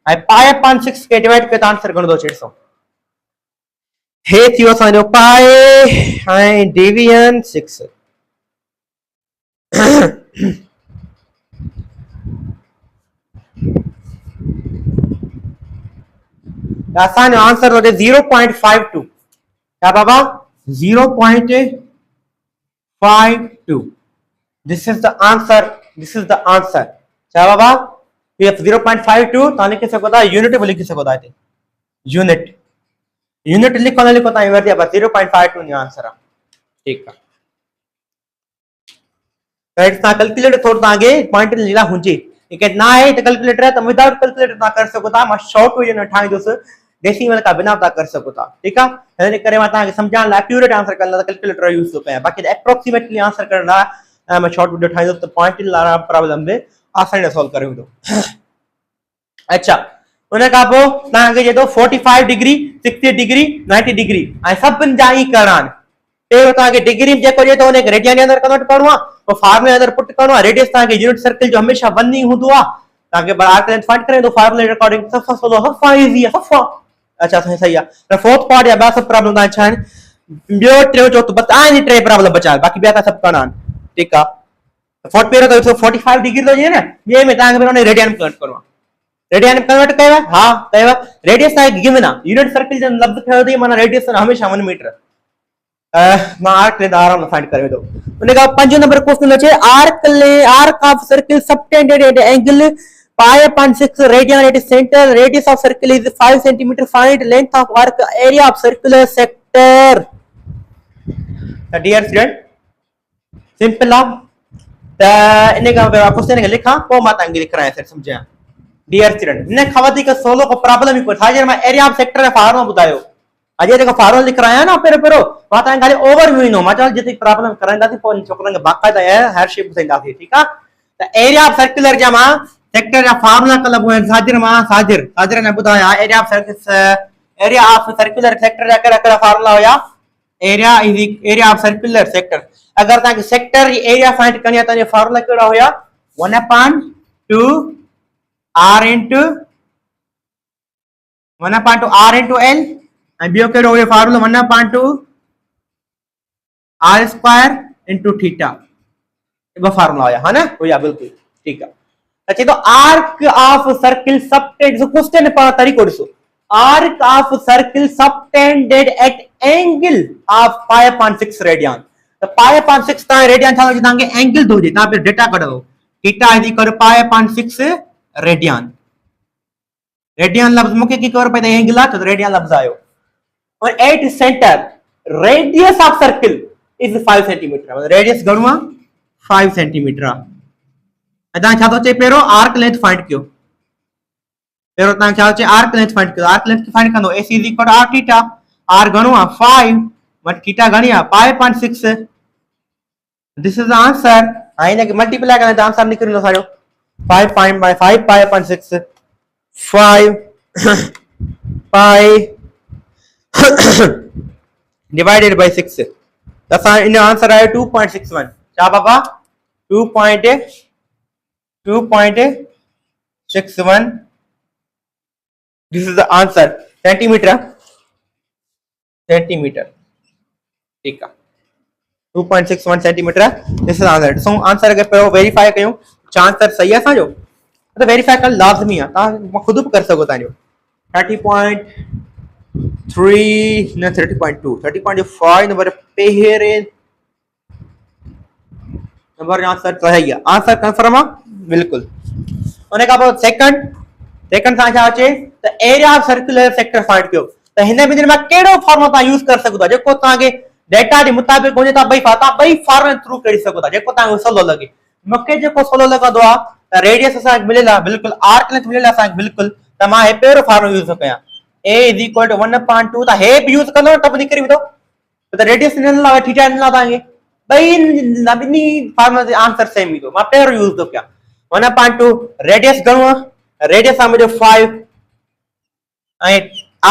A: ऐं पाए पान 6 के डिवाइड कयो त आंसर घणो थो अचे? 100. हे थियो असांजो पाए ऐं डिवीजन 6. असांजो आंसर थो अचे 0.52. छा बाबा? 0.52. This is the answer. This is the answer. छा बाबा? ये 0.52 तव्हां लिखी सघो था, यूनिट बि लिखी सघो था. हिते यूनिट लिखो न लिखो तव्हांजी मर्ज़ी आहे, बस 0.52 जो आंसर आहे. ठीकु आहे. राइट. तव्हां कैलकुलेटर थोरो तव्हांखे पॉइंट जे लाइ हुजे. ठीकु ना आहे त कैलकुलेटर आहे त विदाउट कैलकुलेटर तव्हां करे सघो था. मां शॉर्ट वीडियो न ठाहींदुसि, डेसिमल खां बिना तव्हां करे सघो था. ठीकु आहे. हिन करे मां तव्हांखे सम्झाइण लाइ एक्यूरेट आंसर करण लाइ कैलकुलेटर यूज़ थो कयां. बाक़ी एप्रोक्सीमेटली आंसर करण लाइ मां शॉर्ट वीडियो ठाहींदुसि त पॉइंट लाइ प्रॉब्लम बि आसानी सां सॉल्व करे वेंदो. अच्छा, उन खां पोइ तव्हांखे चए थो 45 डिग्री, 60 डिग्री, 90 डिग्री ऐं सभिनि जा ई करणा आहिनि. पहिरियों तव्हांखे डिग्री में जेको ॾिए थो उनखे रेडियन जे अंदर कन्वर्ट करणो आहे, पोइ फार्मूले जे अंदर पुट करणो आहे. रेडियस तव्हांखे यूनिट सर्कल जो हमेशह 1 ई हूंदो आहे. तव्हांखे आर्क लेंथ फाइंड करे थो फार्मूले जे अकॉर्डिंग. सफ़ा इज़ी आहे, सफ़ा. अच्छा सही आहे. त फोर्थ पार्ट या ॿिया सभु प्रॉब्लम तव्हां छा आहिनि? ॿियो टियों चौथों बस आहिनि 3 प्रॉब्लम बचा आहिनि, बाक़ी ॿिया त सभु करणा आहिनि. ठीकु आहे. 45 डिग्री थो अचे न, ॿिए में तव्हांखे पहिरियों रेडियन में कन्वर्ट करणो आहे. रेडियन में कन्वर्ट कयो? हा कयो. रेडियस तव्हांखे गिवन आहे. यूनिट सर्कल जो लफ़्ज़ खयो अथई, माना रेडियस हमेशह 1 मीटर. मां आर्क लेंथ आराम सां फाइंड करे वेंदो. उन खां 5 नंबर क्वेश्चन अचे arc of circle subtended at angle पाए upon 6 radian at center. Radius of circle is 5 cm. Find length of arc area of circular sector. Dear student, simple आहे. त इन खां question खे लिखां पोइ मां तव्हांखे लिखायां सर सम्झां. डियर स्टूडेंट, इन खां वधीक सवलो को प्रॉब्लम ई कोन. छाजे मां एरिया ऑफ सेक्टर जो फार्मूलो ॿुधायो. अॼु जेको फार्मूलो लिखाया न पहिरियों मां तव्हांखे खाली ओवरव्यू ईंदो. मां चयो जिते प्रॉब्लम कराईंदासीं पोइ छोकिरनि खे बाक़ाइदा हर शइ ॿुधाईंदासीं. ठीकु आहे. त एरिया ऑफ सर्कुलर जा मां सेक्टर जा फार्मूला कल साजिर ने ॿुधाया. एरिया ऑफ सर्कुलर सेक्टर जा कहिड़ा फार्मूला हुया? Area of circular sector. अगर तव्हांखे सेक्टर जी एरिया फाइंड करणी आहे त फार्मूला कहिड़ा हुया? 1/2 R into 1/2 R into L ऐं ॿियो कहिड़ो हुयो formula? 1/2 R square into theta. ॿ फार्मूला हुया, हा न? हुया बिल्कुलु. ठीकु आहे. अच्छा, तो arc of circle subtended. Question पर तरीको ॾिसो. Arc of circle subtended at angle of pi upon 6 radian. तो पाई अपॉन 6 ता रेडियन था तव्हांखे एंगल दो जे तव्हां पे डेटा कढो. Theta is equal to pi upon 6 radian. Radian लफ्ज मूंखे की खबर पई त एंगल आहे तो रेडियन लफ्ज आयो. और at centre radius of circle is 5 centimetre. मतलब रेडियस घणो आहे? 5 सेंटीमीटर आहे. तव्हां छा थो चए? पहिरियों आर्क लेंथ फाइंड कयो. पहिरियों तव्हां छा चए? आर्क लेंथ फाइंड कयो. आर्क लेंथ फाइंड कंदो AC is equal to R theta. R घणो आहे? 5 बट थीटा घणी आहे? Pi upon 6. This is the answer. हां इनके मल्टीप्लाई करें तो आंसर निकलंदो सारो 5 pi upon 6 5 pi divided by 6. त असां इन आंसर आयो 2.61 छा बाबा 2.61 this is the answer centimetre ठीक आहे 2.61 centimetre this is answer so answer के पहिरियों वेरीफाई कयूं छा आंसर सही आहे असांजो त वेरीफाई करणु लाज़मी आहे तव्हां ख़ुदि बि करे सघो था 30.3 न 30.2 30.5 नंबर पहिरें नंबर आंसर सही आहे आंसर कंफर्म आहे बिल्कुल उन खां पोइ सेकंड सां छा अचे त area of circular sector find कयो त हिन ॿिन्हिनि मां कहिड़ो फॉर्मूला तव्हां यूज़ करे सघो था जेको तव्हांखे डेटा जे मुताबिक़ हुजे था ॿई फॉर्मूला थ्रू करी सघो था जेको तव्हांखे सवलो लॻे मूंखे जेको सवलो लॻंदो आहे त रेडियस असांखे मिलियल आहे बिल्कुलु आर्क लेंथ मिलियल आहे असांखे बिल्कुलु त मां हे पहिरियों फॉर्मूला यूज़ कयां a is equal to 1/2 त हे बि यूज़ कंदो त बि निकिरी वेंदो त रेडियस ॾिनल आहे थीटा ॾिनल आहे तव्हांखे ॿिन्ही फॉर्मूला जो आंसर सेम ईंदो मां पहिरियों यूज़ थो कयां 1/2 रेडियस घणो आहे रेडियस आहे मुंहिंजो 5 ऐं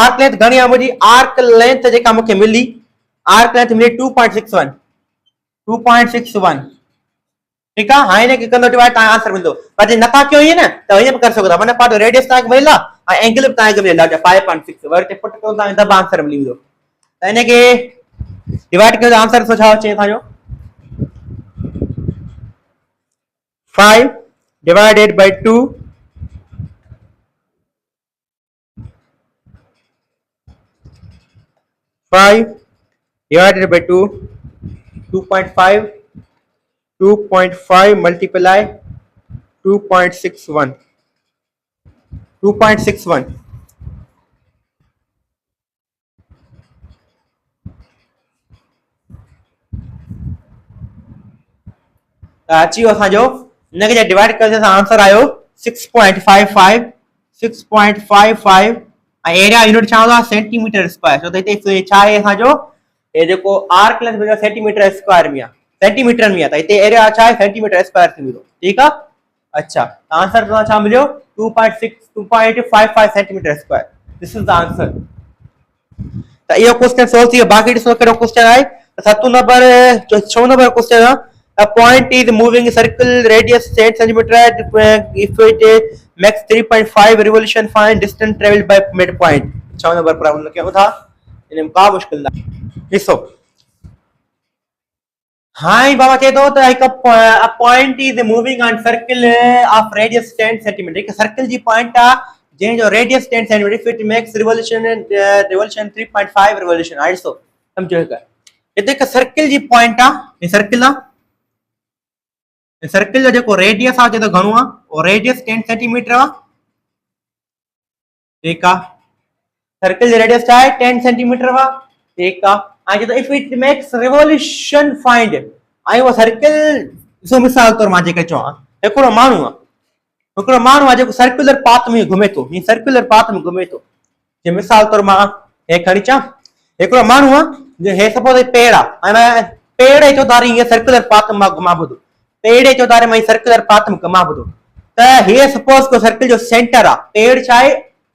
A: आर्क लेंथ घणी आहे मुंहिंजी आर्क लेंथ जेका मूंखे मिली आर्क लेंथ मिली 2.61 ठीक है हां इनके कंदो डिवाइड ता आंसर मिलंदो पर जे नथा कयो ही न त ईअं बि करे सघो था मन पार्ट रेडियस ता के मिलला ऐं एंगल बि ता के मिलला 5.6 वर ते पुट कयो ता दब आंसर मिली वेंदो त इनके डिवाइड कयो आंसर सो छा अचे था जो 5 divided by 2 5 divided by 2 2.5 multiply 2.61 अची वियो असांजो हिनखे डिवाइड करे आंसर आयो 6.55 ऐं एरिया यूनिट छा हूंदो आहे सेंटीमीटर स्क्वायर छो त हिते छा आहे असांजो हे जेको आर्क लेंथ मिलियो सेंटीमीटर स्क्वायर में आहे सेंटीमीटर में आहे त हिते एरिया छा आहे सेंटीमीटर स्क्वायर थी वेंदो ठीकु आहे अच्छा आंसर छा मिलियो 2.55 centimetre square this is the answer त इहो क्वेश्चन सॉल्व थी वियो बाक़ी ॾिसो कहिड़ो क्वेश्चन आहे 7 नंबर 6 नंबर क्वेश्चन आहे A point is moving a circle radius 10 cm if it makes 3.5 revolution find distance traveled by midpoint 6 number problem क्या था इनमें का मुश्किल ना ॾिसो हां बाबा चए तो a point is moving on circle of radius 10 cm एक सर्कल जी पॉइंट आ जे जो radius 10 cm if it makes revolution 3.5 revolution आई सो समझो का ये एक सर्कल जी पॉइंट आ ये सर्कल आ सर्कल जो जेको रेडियस आ जे तो घणो आ और रेडियस 10 सेंटीमीटर आ ठीक आ सर्कल जो रेडियस है 10 सेंटीमीटर आ ठीक आ आ जे तो if it makes revolution find I वो सर्कल सो मिसाल तौर मा जे के चो एकड़ो मानू आ जो सर्कुलर पाथ में घुमे तो नी सर्कुलर पाथ में घुमे तो जे मिसाल तौर मा हे खणी चा एकड़ो मानू आ जे हे सपोज पेड़ आ पेड़ जो दारी ये सर्कुलर पाथ मा घुमा बदो पेड़ चौधारे में सर्कुलर पाथ में कमा बदो त हे सपोज को सर्कल जो सेंटर आ पेड़ चाहे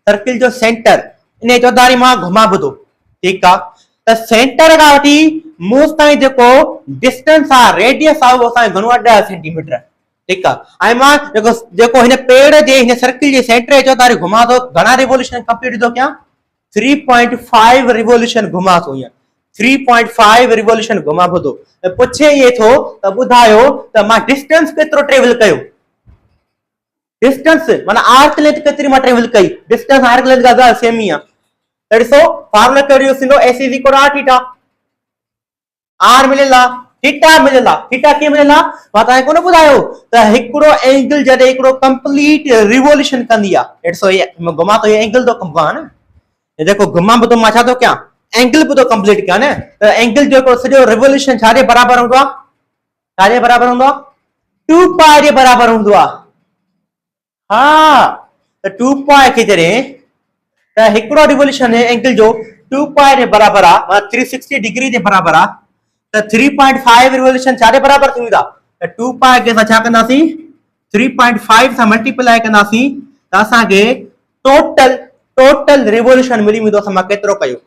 A: सर्कल जो सेंटर इने चौधारी में घुमा बदो ठीक आ त सेंटर का वठी मूस ताई जेको डिस्टेंस आ रेडियस आ वो ताई घणो 10 सेंटीमीटर ठीक आ आई मां जेको हिने पेड़ जे हिने सर्कल जे सेंटर चौधारी घुमा दो घणा रिवॉल्यूशन कंप्लीट दो क्या 3.5 रिवॉल्यूशन घुमा तो या 3.5 रिवॉल्यूशन घुमा बदो पूछे ये थो त बुधायो त मा डिस्टेंस केतरो ट्रेवल कयो डिस्टेंस माने आर्क लेंथ केतरी मा ट्रेवल कई डिस्टेंस आर्क लेंथ का सेम ही आ दैट्स सो फार्मूला करियो सिंधो s = r थीटा r मिलेला थीटा के मिलेला मा ता कोन बुधायो त एकड़ो एंगल जदे एकड़ो कंप्लीट रिवॉल्यूशन कंदी आ दैट्स सो ये घुमा तो ये एंगल तो घुमा ना ये देखो घुमा तो मा छा तो क्या एंगल भी तो कंप्लीट किया ना तो एंगल जो सॼो रिवॉल्यूशन छाजे बराबर हूंदो आहे छाजे बराबर हूंदो आहे 2 पाई जे बराबर हूंदो आहे हां त 2 पाई के जरे त हिकड़ो रिवॉल्यूशन एंगल जो 2 पाई जे बराबर आहे मतलब 360 डिग्री जे बराबर आहे त 3.5 रिवॉल्यूशन छाजे बराबर थींदा त 2 पाई के छा कंदासी 3.5 सां मल्टीप्लाई कंदासी त असां के टोटल रिवॉल्यूशन मिली वेंदो असां केतिरो कयो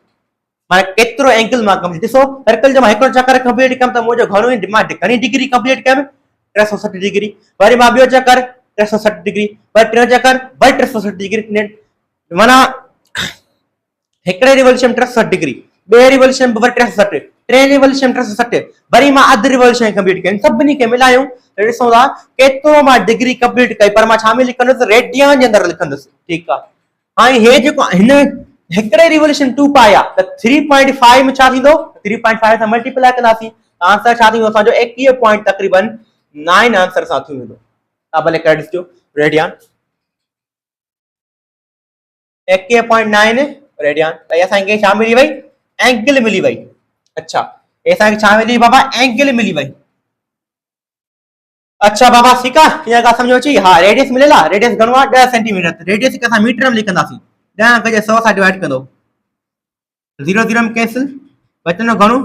A: माने केतिरो एंगल मां कंप्लीट ॾिसो सर्कल जो मां हिकिड़ो चक्कर कंप्लीट कयमि त मुंहिंजो घणो ई मां घणी डिग्री कंप्लीट कयमि 360 डिग्री। वरी मां ॿियो चक्कर 360 डिग्री, वरी टियों चक्कर वरी 360 डिग्री, माना हिकिड़े रिवोल्यूशन 360 डिग्री, ॿिए रिवोल्यूशन वरी 360, टे रिवोल्यूशन 360, वरी मां अधु रिवोल्यूशन कंप्लीट कयमि। सभिनी खे मिलायूं त ॾिसूं था केतिरो मां डिग्री कंप्लीट कई, पर मां छा में लिखंदुसि रेडियन जे अंदरि लिखंदुसि। ठीकु आहे, हाणे हे जेको हिन हिकिड़े रिवोल्यूशन 2 पाया त 3.5 में छा थींदो, 3.5 सां मल्टीप्लाई कंदासीं त आंसर छा थींदो असांजो 21 पॉइंट तकरीबन 9 आंसर सां थी वेंदो। तव्हां भले करे ॾिसजो रेडियन 21.9 रेडियन। त असांखे छा मिली वई, एंगल मिली वई। अच्छा असांखे छा मिली बाबा, एंगल मिली वई। अच्छा बाबा ठीकु आहे, हीअ ॻाल्हि सम्झो अची। हा रेडियस मिलियल आहे, रेडियस घणो आहे 10 सेंटीमीटर। रेडियस खे असां मीटर में लिखंदासीं, 10 खे 100 सां डिवाइड कंदो, 0 0 में कैंसिल, बचंदो घणो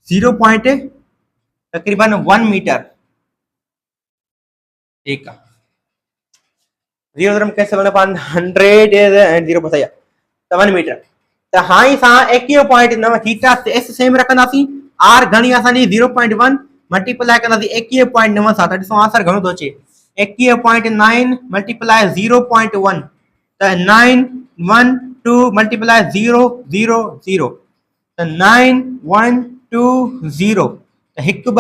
A: 0 पॉइंट तकरीबन 1 मीटर। ठीकु आहे, 0 0 में कैंसिल होने पर 100 एंड 0 बताइए तो 1 मीटर। तो हाई सा 21.9 थीटा एस सेम रखंदासीं, आर घणी असांजी 0.1 मल्टीप्लाई कंदासीं 21.9 सां, त ॾिसो आंसर घणो थो अचे 21.9 मल्टीप्लाई 0.1 त 912 मल्टीप्लाई 0 0 0 त 9120 त हिकु ॿ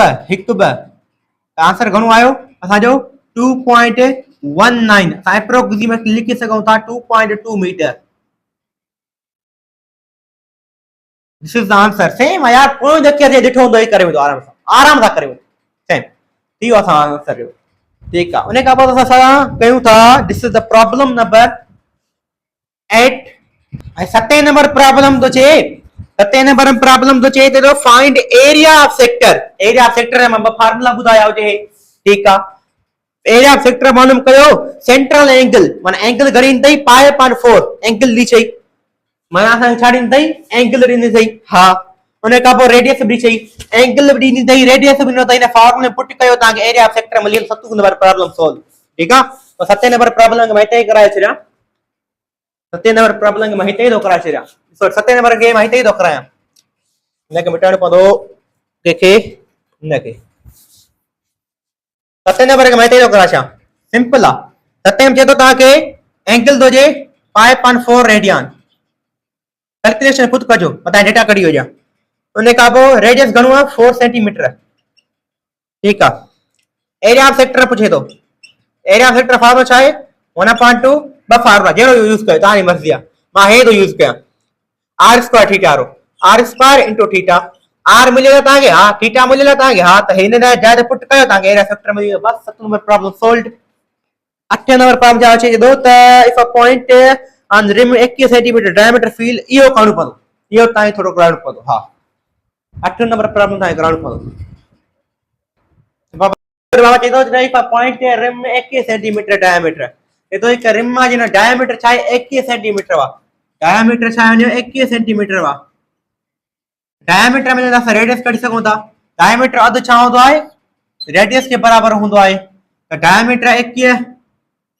A: त आंसर घणो आयो असांजो 2.19। असां एप्रोक्सीमेट लिखी सघूं था 2.2 metre. This is the answer. Same यार कोई देखिए जे ॾिठो हूंदो ई करे वेंदो आराम सां करे वेंदो। सेम थी वियो असां आंसर जो। ठीकु आहे, उन खां पोइ असां छा कयूं था, this is the problem number 8 ऐं 7 नंबर प्रॉब्लम थो चए। 7 नंबर प्रॉब्लम थो चए त find area of sector. Area of sector मां ॿ फार्मूला ॿुधाया हुजे। ठीकु आहे, एरिया ऑफ सेक्टर मालूम कयो, सेंट्रल एंगल माना एंगल घणी ईंदई पाए अपॉन 4 एंगल दी चई, माना असांखे छा ॾींदई एंगल ॾींदी अथई। हा उन खां पोइ रेडियस बि चई, एंगल बि ॾींदी अथई रेडियस बि ॾिनो अथई। हिन फार्मूले में पुट कयो तव्हांखे एरिया ऑफ सेक्टर मिली 7 नंबर प्रॉब्लम सॉल्व। ठीकु आहे, तो 7 नंबर प्रॉब्लम खे मां हिते ई कराए छॾियां। 7 नंबर प्रॉब्लम खे मां हिते ई थो कराए छॾियां। 7 नंबर खे मां हिते ई थो करायां, हिनखे मिटाइणो पवंदो कंहिंखे, हिनखे 7 नंबर खे मां हिते ई थो कराए छॾियां। सिंपल आहे, 7 में चए थो तव्हांखे एंगल थो हुजे पाए अपॉन 4 रेडियन। कैलकुलेशन खुद कजो, पता डेटा कढी वजा। उन खां पोइ रेडियस घणो आहे 4 सेंटीमीटर। ठीकु आहे, एरिया ऑफ सेक्टर पुछे थो। एरिया ऑफ सेक्टर फार्मूला छा आहे 1/2 ॿ फार्मूला जहिड़ो यूज़ कयो तव्हांजी मर्ज़ी आहे। मां हे थो यूज़ कयां आर स्क्वायर थीटा वारो, R square into theta. R मिलियो तव्हांखे, हा थीटा मिलियो तव्हांखे, हा त हिन जाइ पुट कयो तव्हांखे एरिया सेक्टर मिली वियो। बस 7 number problem solved. 8 number problem छा अचे थो त if a point on rim 21 centimetre diameter field, इहो करणो पवंदो, इहो तव्हांखे थोरो कराइणो पवंदो। हा 8 नंबर प्रॉब्लम तव्हांखे कराइणो पवंदो। बाबा चए थो if a point rim 21 centimetre diameter, ये तो एक रिम में जिन डायमीटर छा है 21 सेंटीमीटर वा, डायमीटर छा है 21 सेंटीमीटर वा। डायमीटर में असां रेडियस कढी सघूं था। डायमीटर अधु छा हूंदो आहे रेडियस के बराबर हूंदो आहे। त डायमीटर 21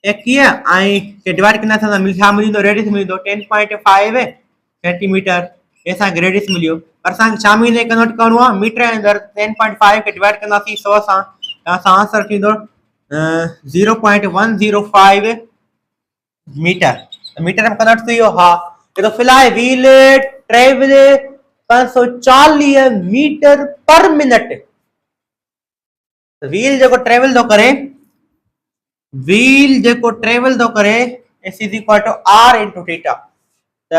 A: ऐं के डिवाइड कंदासीं त छा मिलंदो, रेडियस मिलंदो 10.5 सेंटीमीटर। ये असांखे रेडियस मिलियो, पर असांखे छा में कन्वर्ट करणो आहे मीटर जे अंदरि। 10.5 के डिवाइड कंदासीं 100 सां त असां आंसर थींदो 0.105 मीटर। मीटर में कन्वर्ट थी वियो। हा ये तो फिलहाल wheel travel 540 metre per minute. Wheel जेको ट्रेवल थो करे, व्हील जेको ट्रेवल थो करे is equal to R into theta. त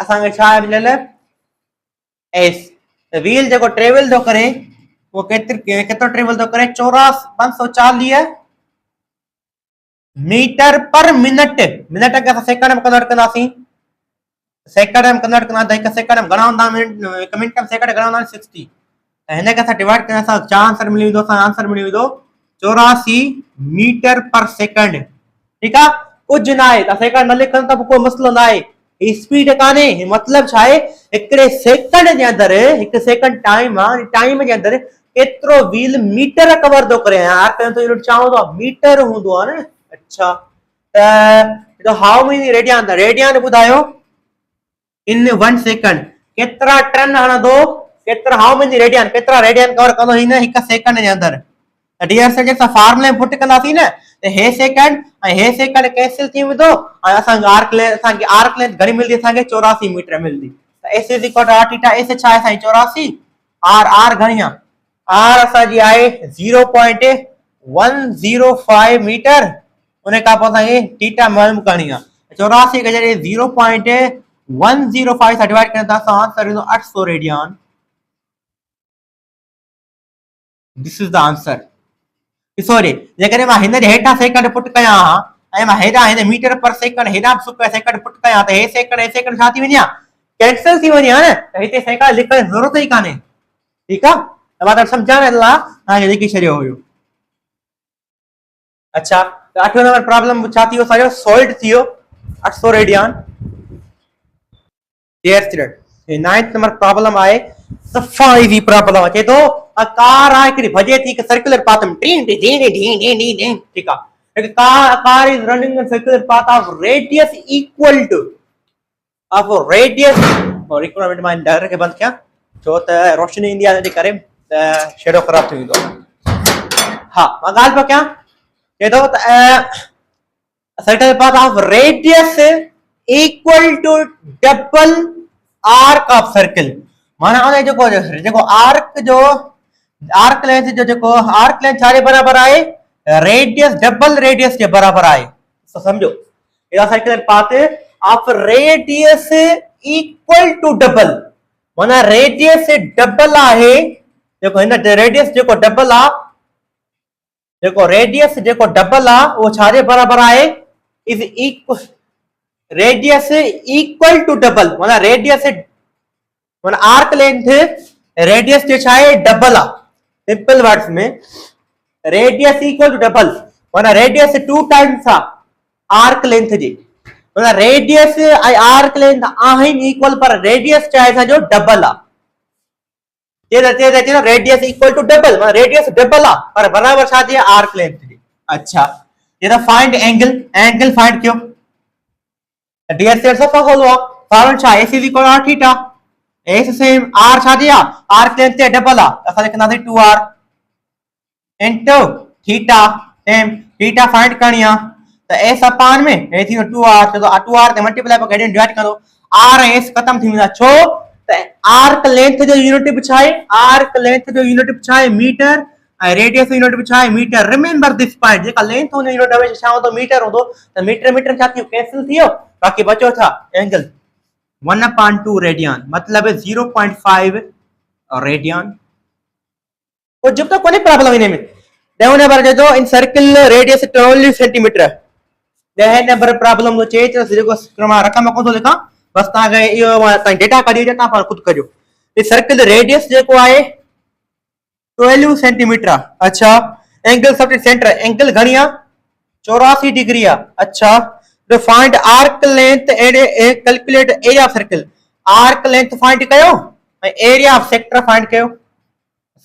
A: असांखे छा मिलियल एस। व्हील जेको ट्रेवल थो करे वो केतिरो ट्रेवल थो करे 540 मीटर पर मिनट। मिनट खे असां सेकंड में कन्वर्ट कंदासीं, सेकंड में कन्वर्ट कंदा त हिकु सेकंड में घणा हूंदा मिनट, हिकु मिनट में सेकंड घणा हूंदा 60। त हिन खे असां डिवाइड करण सां छा आंसर मिली वेंदो, असां आंसर मिली वेंदो 84 मीटर पर सेकंड। ठीकु आहे, कुझु न आहे त सेकंड न लिखनि त कोई मसलो न आहे। ही स्पीड कान्हे, मतिलबु छा आहे हिकिड़े सेकंड जे अंदरि, हिकु सेकंड टाइम आहे, टाइम जे अंदरि केतिरो व्हील मीटर कवर थो करे। यार पहिरियों त यूनिट छा हूंदो आहे मीटर हूंदो आहे न। अच्छा त हाउ मेनी रेडियन, रेडियन ॿुधायो इन 1 सेकंड केतिरा टन हणंदो, केतिरा हाउ मेनी रेडियन, केतिरा रेडियन कवर कंदो हिन 1 सेकंड जे अंदर। त डियर स्टूडेंट्स फार्मूले में पुट कंदासीं न त हे सेकंड ऐं हे सेकंड कैंसिल थी वेंदो ऐं असांखे आर्क लेंथ घणी मिलंदी, असांखे 84 मीटर मिलंदी। त s is equal to r theta, s छा आहे साईं 84, r घणी आहे, r असांजी आहे 0.105 मीटर, उन खां पोइ असांखे थीटा मालूम करणी आहे। 84 खे जॾहिं 0.105 सां डिवाइड कयूं था असां आंसर ईंदो 800 radian. This is the answer. Sorry, जेकॾहिं मां हिन जे हेठां सेकंड पुट कयां हा ऐं मां हेॾां हिन मीटर पर सेकंड हेॾां सेकंड पुट कयां त हे सेकंड छा थी वञे, कैंसिल थी वञे न, त हिते सेकंड लिखण जी ज़रूरत ई कान्हे। ठीकु आहे, त मां तव्हां सम्झाइण लाइ तव्हांखे लिखी छॾियो हुयो। अच्छा, त 8 नंबर प्रॉब्लम छा थी वियो असांजो, सॉल्व थी वियो 800 radian. Dear student, 9th number problem आहे सफ़ा इजी प्रॉब्लम अचे तो। अ कार आहे हिकड़ी भजे थी सर्कुलर पाथ में, टीं टीं टीं टीं टीं टीं टीं, ठीक आहे। एक car is running in circular path of radius equal two of radius, और रिक्वायरमेंट में डायरेक्ट के बंद किया छो त रोशनी ईंदी आहे, करे त शेडो खराब थी वेंदो। हां, मां ॻाल्हि पियो कयां, चए थो त circular path of radius equal to double arc of circle. माना उन जो आर्क लेंथ जो आर्क लेंथ छाजे बराबर आहे, रेडियस डबल रेडियस के बराबर आहे। तो समझो इधर circular path of radius equal to double, माना रेडियस डबल आहे, देखो इन रेडियस जो डबल आ, देखो रेडियस जो डबल आ वो छाजे बराबर आहे, is equal radius equal to double, माना रेडियस माना आर्क लेंथ रेडियस जो छाए डबल आ। सिंपल वर्ड्स में रेडियस इक्वल टू डबल, माना रेडियस 2 टाइम्स आ आर्क लेंथ जी, माना रेडियस आई आर्क लेंथ आहिन इक्वल, पर रेडियस चाहे असांजो डबल आ। ये रेडियस इक्वल टू डबल, माना रेडियस डबल आ पर बराबर छा जे आर्क लेंथ जी। अच्छा, ये तो फाइंड एंगल, एंगल फाइंड कयो। डियर स्टूडेंट्स सफा खोलो, फॉर्मूला छा, s is equal to r theta, s same r छा जे आ, आर्क लेंथ ते डबल आ, असां लिखंदासीं 2r into theta, same theta find करनी आ, त s अपान में हे थी 2r, तो 2r ते मल्टीप्लाई पर गेट डिवाइड करो, r ऐं s खत्म थी वेंदा, छो त आर्क लेंथ जो यूनिट बि छा आहे, आर्क लेंथ जो यूनिट बि छा आहे मीटर, ऐं रेडियस जो यूनिट बि छा आहे मीटर। रिमेंबर दिस पॉइंट, जेका लेंथ हुन यूनिट हमेशा छा हूंदो, मीटर हूंदो, त मीटर मीटर छा थियो, कैंसिल थी वियो, बाक़ी बचो छा एंगल 1/2 रेडियन, मतलब 0.5 रेडियन। कुछ तो कोई प्रॉब्लम इने में। 10 नंबर जो इन circle radius 12 centimetre, 10 number problem जो चे जेको क्रम रकम को तो लिखा, बस ता के यो ता डेटा कढी ता पर खुद कजो। ये सर्कल रेडियस जेको आहे 12 सेंटीमीटर। अच्छा, एंगल सब सेंटर, एंगल घणी आ 84 डिग्री आ। अच्छा, तो find arc length and calculate area of circle, arc length find कयो ए एरिया ऑफ सेक्टर फाइंड कयो।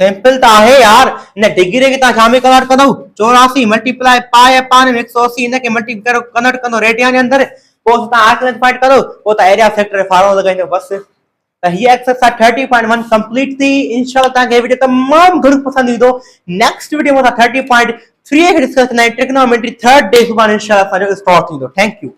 A: सिंपल ता है यार, इन डिग्री के ता शामिल कन्वर्ट करो, 84 मल्टीप्लाई पाई अपान 180 इन के मल्टीप्लाई करो, कन्वर्ट करो रेडियन के अंदर, पोइ ता आर्क लेंथ फाइंड करो, पोइ ता एरिया ऑफ सेक्टर फार्मूला लगाइंदो बस। त ही एक्सरसाइज 30.1 कंप्लीट थी। इंशाल्लाह ता के वीडियो तमाम घणो पसंद ईंदो। नेक्स्ट वीडियो में 30.3 के डिस्कस करना है, ट्रिग्नोमेट्री थर्ड डे सुभाणे इंशाल्लाह असांजो स्टार्ट थींदो। Thank you.